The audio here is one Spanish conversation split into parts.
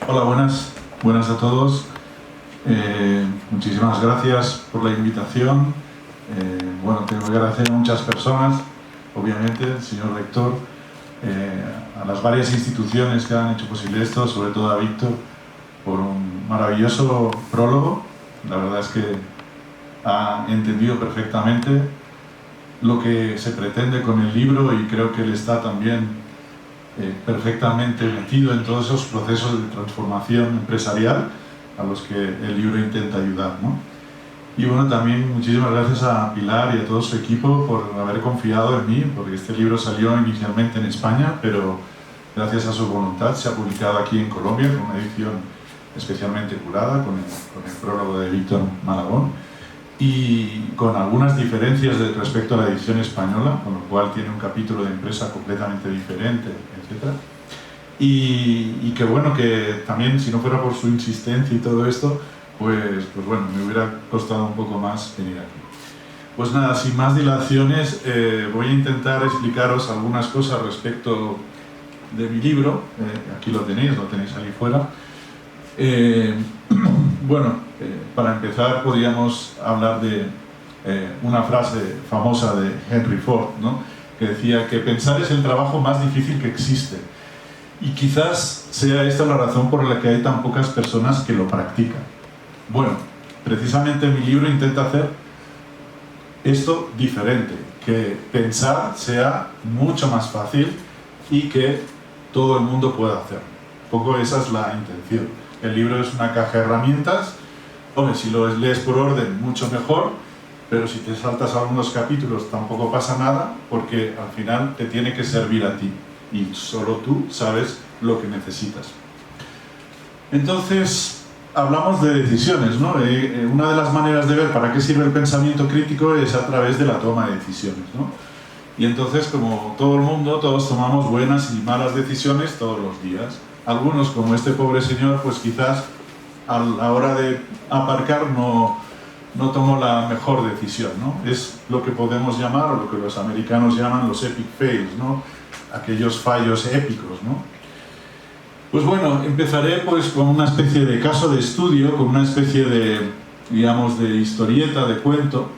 Hola, buenas a todos. Muchísimas gracias por la invitación. Bueno, tengo que agradecer a muchas personas, obviamente, el señor rector, a las varias instituciones que han hecho posible esto, sobre todo a Víctor, por un maravilloso prólogo. La verdad es que ha entendido perfectamente lo que se pretende con el libro y creo que él está también perfectamente metido en todos esos procesos de transformación empresarial a los que el libro intenta ayudar, ¿no? Y bueno, también muchísimas gracias a Pilar y a todo su equipo por haber confiado en mí, porque este libro salió inicialmente en España, pero gracias a su voluntad se ha publicado aquí en Colombia con una edición especialmente curada, con el prólogo de Víctor Malagón, y con algunas diferencias respecto a la edición española, con lo cual tiene un capítulo de empresa completamente diferente, etc. Y que bueno, que también si no fuera por su insistencia y todo esto, pues bueno, me hubiera costado un poco más venir aquí. Pues nada, sin más dilaciones, voy a intentar explicaros algunas cosas respecto de mi libro. Aquí lo tenéis ahí fuera. Bueno, para empezar podríamos hablar de una frase famosa de Henry Ford, ¿no? Que decía que pensar es el trabajo más difícil que existe. Y quizás sea esta la razón por la que hay tan pocas personas que lo practican. Bueno, precisamente mi libro intenta hacer esto diferente, que pensar sea mucho más fácil y que todo el mundo pueda hacerlo. Un poco esa es la intención. El libro es una caja de herramientas. Hombre, si lo lees por orden, mucho mejor, pero si te saltas algunos capítulos tampoco pasa nada, porque al final te tiene que servir a ti y solo tú sabes lo que necesitas. Entonces, hablamos de decisiones, ¿no? Una de las maneras de ver para qué sirve el pensamiento crítico es a través de la toma de decisiones, ¿no? Y entonces, como todo el mundo, todos tomamos buenas y malas decisiones todos los días. Algunos, como este pobre señor, pues quizás a la hora de aparcar no tomó la mejor decisión, ¿no? Es lo que podemos llamar, o lo que los americanos llaman los epic fails, ¿no? Aquellos fallos épicos, ¿no? Pues bueno, empezaré pues con una especie de caso de estudio, con una especie de, digamos, de historieta, de cuento,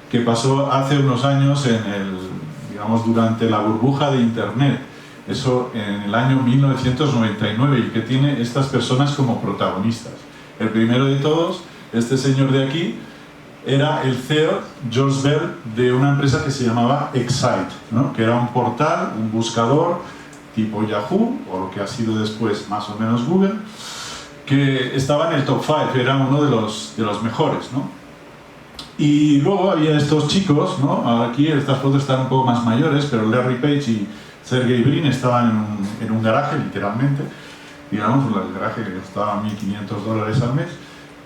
que pasó hace unos años digamos, durante la burbuja de Internet. Eso en el año 1999, y que tiene estas personas como protagonistas. El primero de todos, este señor de aquí, era el CEO, George Bell, de una empresa que se llamaba Excite, ¿no? Que era un portal, un buscador tipo Yahoo, o lo que ha sido después más o menos Google, que estaba en el top 5, era uno de los mejores, ¿no? Y luego había estos chicos, ¿no? Aquí estas fotos están un poco más mayores, pero Larry Page y Sergey Brin estaban en un garaje, literalmente, digamos, el garaje que costaba $1.500 al mes,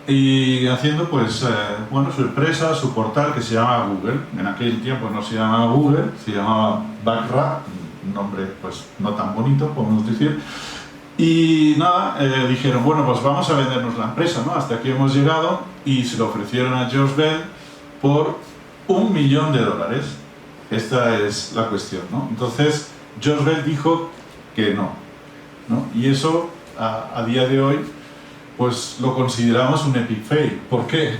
y haciendo, pues, bueno, su empresa, su portal, que se llama Google. En aquel tiempo no se llamaba Google, se llamaba Backrub, un nombre, pues, no tan bonito, podemos decir. Y nada, dijeron, bueno, pues vamos a vendernos la empresa, ¿no? Hasta aquí hemos llegado, y se lo ofrecieron a George Bell por $1 millón. Esta es la cuestión, ¿no? Entonces, George Bell dijo que no, ¿no? Y eso, a día de hoy, pues lo consideramos un epic fail. ¿Por qué?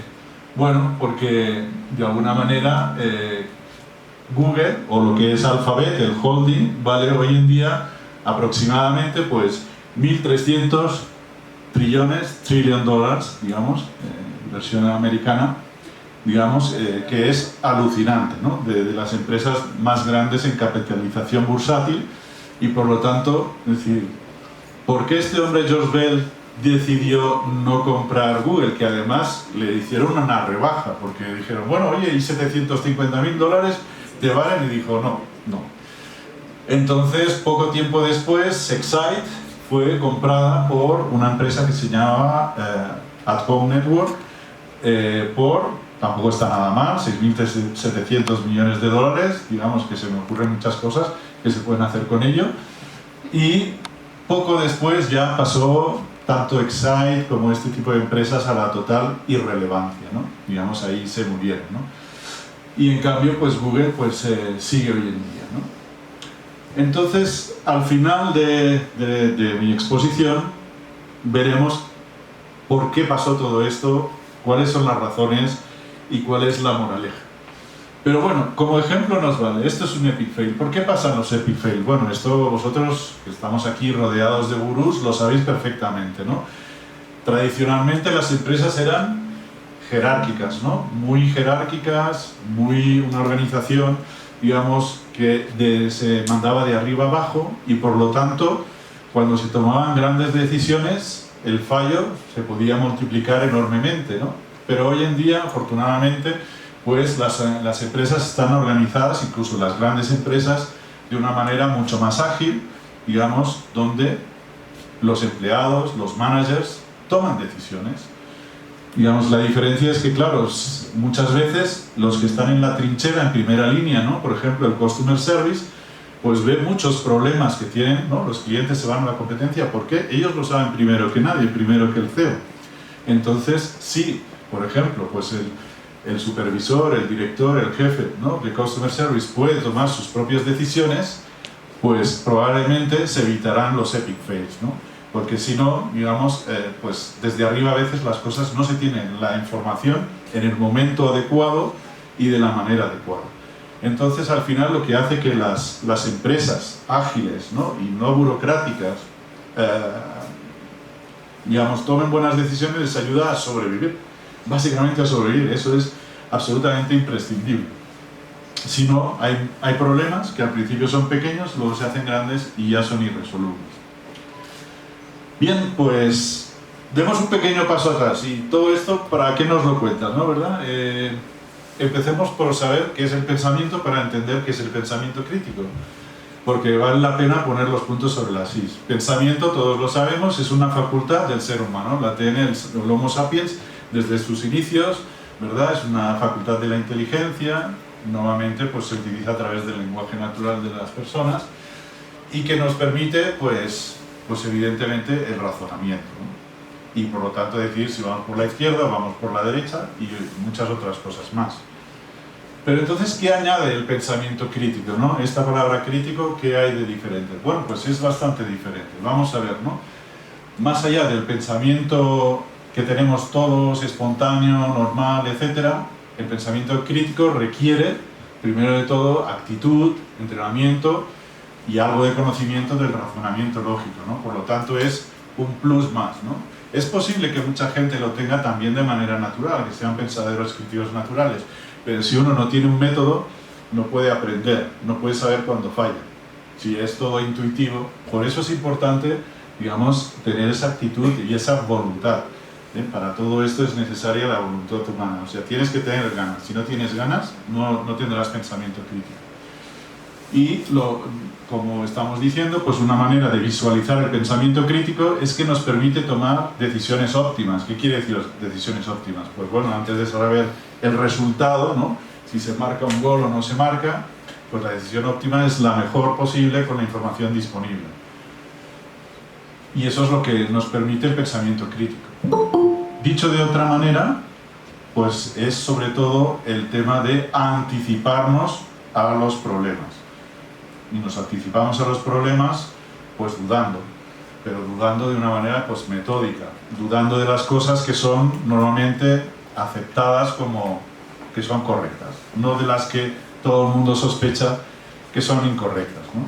Bueno, porque de alguna manera Google, o lo que es Alphabet, el holding, vale hoy en día aproximadamente pues 1.300 trillion dólares, digamos, versión americana, digamos, que es alucinante, ¿no? De las empresas más grandes en capitalización bursátil. Y por lo tanto, es decir, ¿por qué este hombre George Bell decidió no comprar Google? Que además le hicieron una rebaja, porque dijeron, bueno, oye, ¿y $750.000 te valen? Y dijo, no. Entonces, poco tiempo después, Excite fue comprada por una empresa que se llamaba At Home Network por, tampoco está nada mal, $6.700 millones, digamos que se me ocurren muchas cosas que se pueden hacer con ello. Y poco después ya pasó tanto Excite como este tipo de empresas a la total irrelevancia, ¿no? Digamos, ahí se murieron, ¿no? Y en cambio, pues Google pues, sigue hoy en día, ¿no? Entonces, al final de mi exposición, veremos por qué pasó todo esto, cuáles son las razones y cuál es la moraleja. Pero bueno, como ejemplo nos vale, esto es un epic fail. ¿Por qué pasan los epic fail? Bueno, esto vosotros, que estamos aquí rodeados de gurús, lo sabéis perfectamente, ¿no? Tradicionalmente las empresas eran jerárquicas, ¿no? Muy jerárquicas, una organización, digamos, que se mandaba de arriba abajo y por lo tanto, cuando se tomaban grandes decisiones, el fallo se podía multiplicar enormemente, ¿no? Pero hoy en día, afortunadamente, pues las empresas están organizadas, incluso las grandes empresas, de una manera mucho más ágil, digamos, donde los empleados, los managers, toman decisiones. Digamos, la diferencia es que, claro, muchas veces los que están en la trinchera, en primera línea, ¿no? Por ejemplo, el Customer Service, pues ve muchos problemas que tienen, ¿no? Los clientes se van a la competencia porque ellos lo saben primero que nadie, primero que el CEO. Entonces, sí, por ejemplo, pues el supervisor, el director, el jefe, ¿no? de Customer Service puede tomar sus propias decisiones, pues probablemente se evitarán los epic fails, ¿no? Porque si no, digamos, pues desde arriba a veces las cosas no se tienen la información en el momento adecuado y de la manera adecuada. Entonces, al final, lo que hace que las empresas ágiles, ¿no? y no burocráticas, digamos, tomen buenas decisiones, les ayuda a sobrevivir. Básicamente a sobrevivir, eso es absolutamente imprescindible. Si no, hay problemas que al principio son pequeños, luego se hacen grandes y ya son irresolubles. Bien, pues demos un pequeño paso atrás y todo esto, ¿para qué nos lo cuentas, no, verdad? Empecemos por saber qué es el pensamiento para entender qué es el pensamiento crítico, porque vale la pena poner los puntos sobre las is. Pensamiento, todos lo sabemos, es una facultad del ser humano, la tiene el Homo sapiens desde sus inicios, ¿verdad? Es una facultad de la inteligencia, normalmente pues se utiliza a través del lenguaje natural de las personas y que nos permite, pues evidentemente, el razonamiento, ¿no? Y por lo tanto decir si vamos por la izquierda, vamos por la derecha y muchas otras cosas más. Pero entonces, ¿qué añade el pensamiento crítico, ¿no? Esta palabra crítico, ¿qué hay de diferente? Bueno, pues es bastante diferente. Vamos a ver, ¿no? Más allá del pensamiento que tenemos todos, espontáneo, normal, etc., el pensamiento crítico requiere, primero de todo, actitud, entrenamiento y algo de conocimiento del razonamiento lógico, ¿no? Por lo tanto, es un plus más, ¿no? Es posible que mucha gente lo tenga también de manera natural, que sean pensaderos críticos naturales, pero si uno no tiene un método, no puede aprender, no puede saber cuándo falla. Si es todo intuitivo, por eso es importante, digamos, tener esa actitud y esa voluntad. Para todo esto es necesaria la voluntad humana, o sea, tienes que tener ganas. Si no tienes ganas, no tendrás pensamiento crítico. Y como estamos diciendo, pues una manera de visualizar el pensamiento crítico es que nos permite tomar decisiones óptimas. ¿Qué quiere decir decisiones óptimas? Pues bueno, antes de saber el resultado, ¿no? Si se marca un gol o no se marca, pues la decisión óptima es la mejor posible con la información disponible. Y eso es lo que nos permite el pensamiento crítico. Dicho de otra manera, pues es sobre todo el tema de anticiparnos a los problemas. Y nos anticipamos a los problemas pues dudando, pero dudando de una manera pues metódica, dudando de las cosas que son normalmente aceptadas como que son correctas, no de las que todo el mundo sospecha que son incorrectas, ¿no?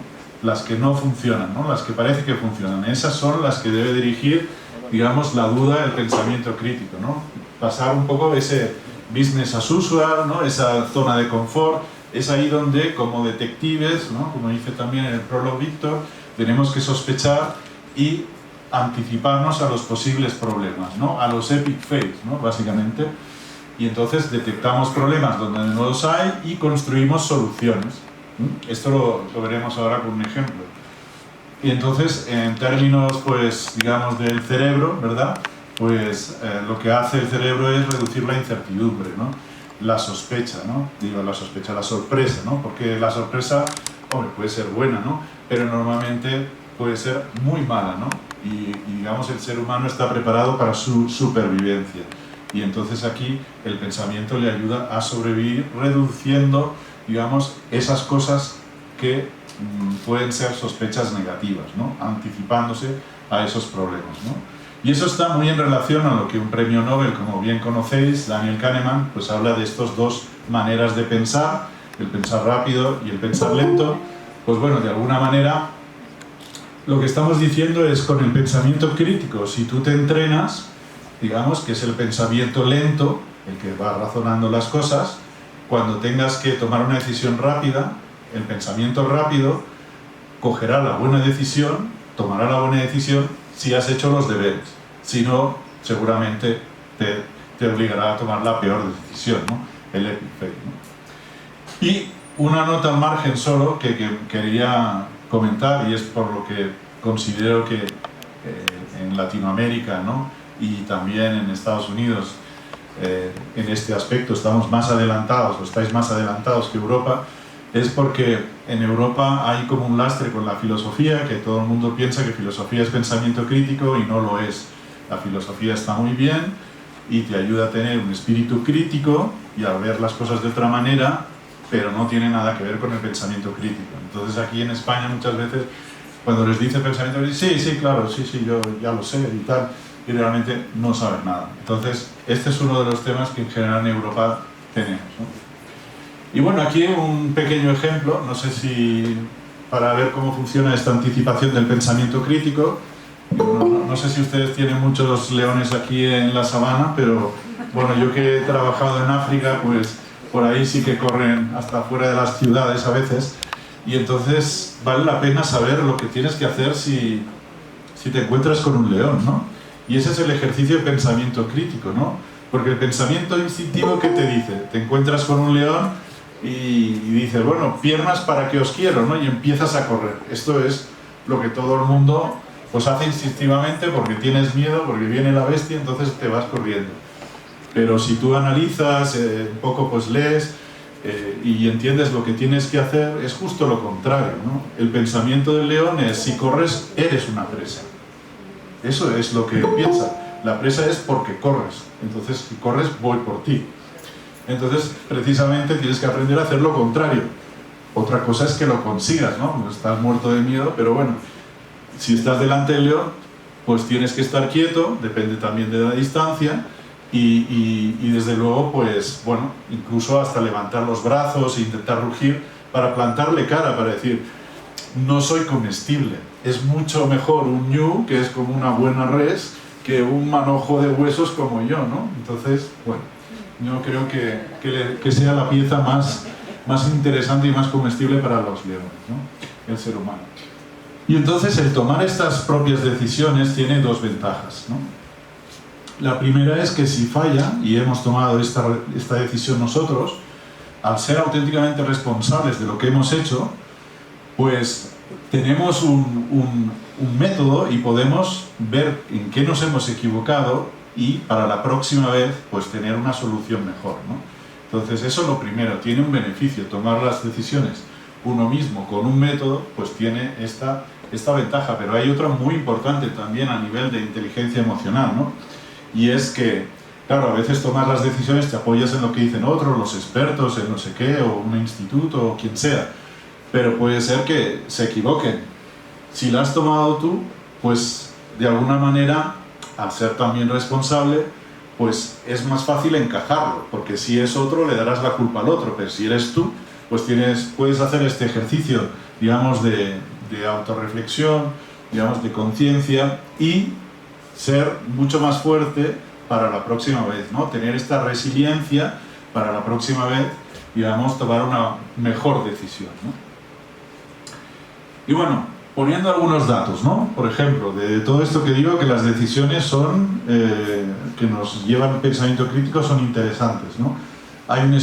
Las que no funcionan, ¿no? Las que parece que funcionan, esas son las que debe dirigir, digamos, la duda, el pensamiento crítico, ¿no? Pasar un poco ese business as usual, ¿no? Esa zona de confort. Es ahí donde, como detectives, ¿no? Como dice también en el prólogo Víctor, tenemos que sospechar y anticiparnos a los posibles problemas, ¿no? A los epic fails, ¿no? Básicamente. Y entonces detectamos problemas donde no los hay y construimos soluciones. Esto lo veremos ahora con un ejemplo. Y entonces, en términos, pues, digamos, del cerebro, ¿verdad? Pues lo que hace el cerebro es reducir la incertidumbre, ¿no? La sospecha, ¿no? Digo, la sospecha, la sorpresa, ¿no? Porque la sorpresa, hombre, puede ser buena, ¿no? Pero normalmente puede ser muy mala, ¿no? Y digamos, el ser humano está preparado para su supervivencia. Y entonces aquí el pensamiento le ayuda a sobrevivir reduciendo, digamos, esas cosas que pueden ser sospechas negativas, ¿no? Anticipándose a esos problemas, ¿no? Y eso está muy en relación a lo que un premio Nobel, como bien conocéis, Daniel Kahneman, pues habla de estas dos maneras de pensar, el pensar rápido y el pensar lento. Pues bueno, de alguna manera, lo que estamos diciendo es con el pensamiento crítico, si tú te entrenas, digamos que es el pensamiento lento, el que va razonando las cosas, cuando tengas que tomar una decisión rápida, el pensamiento rápido cogerá la buena decisión, tomará la buena decisión si has hecho los deberes. Si no, seguramente te obligará a tomar la peor decisión, ¿no? El epic fail, ¿no? Y una nota al margen solo que quería comentar, y es por lo que considero que en Latinoamérica, ¿no? Y también en Estados Unidos, en este aspecto estamos más adelantados, o estáis más adelantados que Europa, es porque en Europa hay como un lastre con la filosofía, que todo el mundo piensa que filosofía es pensamiento crítico y no lo es. La filosofía está muy bien y te ayuda a tener un espíritu crítico y a ver las cosas de otra manera, pero no tiene nada que ver con el pensamiento crítico. Entonces aquí en España muchas veces cuando les dice pensamiento crítico, sí, claro, sí, yo ya lo sé y tal, y realmente no saben nada. Entonces este es uno de los temas que en general en Europa tenemos, ¿no? Y bueno, aquí un pequeño ejemplo, no sé si para ver cómo funciona esta anticipación del pensamiento crítico. No sé si ustedes tienen muchos leones aquí en la sabana, pero bueno, yo que he trabajado en África, pues por ahí sí que corren hasta fuera de las ciudades a veces, y entonces vale la pena saber lo que tienes que hacer si te encuentras con un león, ¿no? Y ese es el ejercicio de pensamiento crítico, ¿no? Porque el pensamiento instintivo, ¿qué te dice? Te encuentras con un león y dices, bueno, piernas para que os quiero, ¿no? Y empiezas a correr. Esto es lo que todo el mundo pues hace instintivamente porque tienes miedo, porque viene la bestia, entonces te vas corriendo. Pero si tú analizas, un poco pues lees y entiendes lo que tienes que hacer, es justo lo contrario, ¿no? El pensamiento del león es, si corres, eres una presa. Eso es lo que piensa. La presa es porque corres. Entonces, si corres, voy por ti. Entonces, precisamente tienes que aprender a hacer lo contrario. Otra cosa es que lo consigas, ¿no? No estás muerto de miedo, pero bueno, si estás delante del león, pues tienes que estar quieto, depende también de la distancia, y desde luego, pues bueno, incluso hasta levantar los brazos e intentar rugir para plantarle cara, para decir, no soy comestible. Es mucho mejor un ñu, que es como una buena res, que un manojo de huesos como yo, ¿no? Entonces, bueno, yo creo que sea la pieza más interesante y más comestible para los leones, ¿no? El ser humano. Y entonces el tomar estas propias decisiones tiene dos ventajas, ¿no? La primera es que si falla, y hemos tomado esta decisión nosotros, al ser auténticamente responsables de lo que hemos hecho, pues tenemos un método y podemos ver en qué nos hemos equivocado y para la próxima vez pues tener una solución mejor, ¿no? Entonces eso es lo primero, tiene un beneficio, tomar las decisiones uno mismo con un método pues tiene esta ventaja, pero hay otra muy importante también a nivel de inteligencia emocional, ¿no? Y es que, claro, a veces tomar las decisiones te apoyas en lo que dicen otros, los expertos, en no sé qué, o un instituto, o quien sea, pero puede ser que se equivoquen. Si la has tomado tú, pues de alguna manera, al ser también responsable, pues es más fácil encajarlo, porque si es otro le darás la culpa al otro, pero si eres tú, pues puedes hacer este ejercicio, digamos, de autorreflexión, digamos, de conciencia, y ser mucho más fuerte para la próxima vez, ¿no? Tener esta resiliencia para la próxima vez, digamos, tomar una mejor decisión, ¿no? Y bueno, poniendo algunos datos, ¿no? Por ejemplo, de todo esto que digo, que las decisiones son, que nos llevan al pensamiento crítico, son interesantes, ¿no? Hay un